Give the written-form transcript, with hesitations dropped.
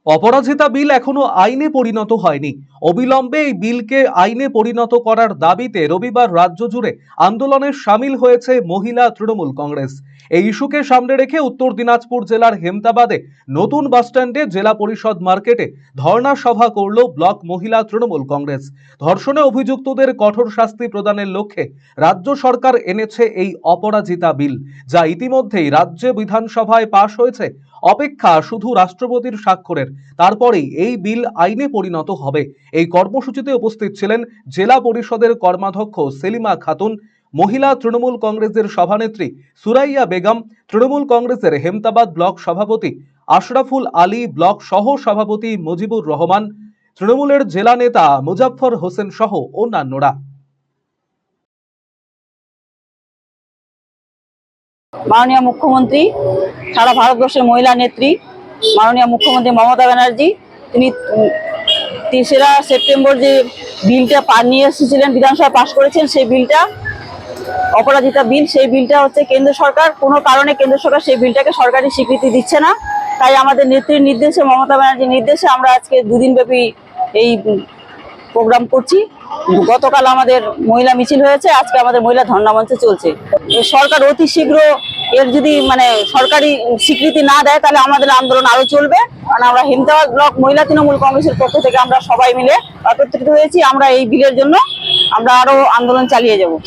অপরাজিতা বিল এখনো আইনে পরিণত হয়নি। অবিলম্বে এই বিলকে আইনে পরিণত করার দাবিতে রবিবার রাজ্য জুড়ে আন্দোলনে সামিল হয়েছে মহিলা তৃণমূল কংগ্রেস। এই ইস্যুকে সামনে রেখে উত্তর দিনাজপুর জেলার হেমতাবাদে নতুন বাসস্ট্যান্ডে জেলা পরিষদ মার্কেটে ধর্ণা সভা করল ব্লক মহিলা তৃণমূল কংগ্রেস। ধর্ষণে অভিযুক্তদের কঠোর শাস্তি প্রদানের লক্ষ্যে রাজ্য সরকার এনেছে এই অপরাজিতা বিল, যা ইতিমধ্যেই রাজ্য বিধানসভায় পাশ হয়েছে। অপেক্ষা শুধু রাষ্ট্রপতির স্বাক্ষরের, তারপরেই এই বিল আইনে পরিণত হবে। এই কর্মসূচিতে উপস্থিত ছিলেন জেলা পরিষদের কর্মাধ্যক্ষ সেলিমা খাতুন, মহিলা তৃণমূল কংগ্রেসের সভানেত্রী সুরাইয়া বেগম, তৃণমূল কংগ্রেসের হেমতাবাদ ব্লক সভাপতি আশরাফুল আলী, ব্লক সহ সভাপতি মুজিবুর রহমান, তৃণমূলের জেলা নেতা মুজাফফর হোসেন সহ অন্যান্যরা। মাননীয় মুখ্যমন্ত্রী, সারা ভারতবর্ষের মহিলা নেত্রী মাননীয় মুখ্যমন্ত্রী মমতা ব্যানার্জি, তিনি 3রা সেপ্টেম্বর যে বিলটা নিয়ে এসেছিলেন, বিধানসভা পাশ করেছেন, সেই বিলটা অপরাজিতা বিল। সেই বিলটা হচ্ছে কেন্দ্র সরকার কোনো কারণে কেন্দ্র সরকার সেই বিলটাকে সরকারি স্বীকৃতি দিচ্ছে না। তাই আমাদের নেত্রীর নির্দেশে, মমতা ব্যানার্জির নির্দেশে আমরা আজকে 2 দিনব্যাপী এই প্রোগ্রাম করছি। গতকাল আমাদের মহিলা মিছিল হয়েছে, আজকে আমাদের মহিলা ধর্ণা মঞ্চে চলছে। সরকার অতি শীঘ্র এর যদি সরকারি স্বীকৃতি না দেয় তাহলে আমাদের আন্দোলন আরো চলবে। কারণ আমরা হেমতাবাদ ব্লক মহিলা তৃণমূল কংগ্রেসের পক্ষ থেকে আমরা সবাই মিলে একত্রিত হয়েছি। আমরা এই বিলের জন্য আমরা আরো আন্দোলন চালিয়ে যাব।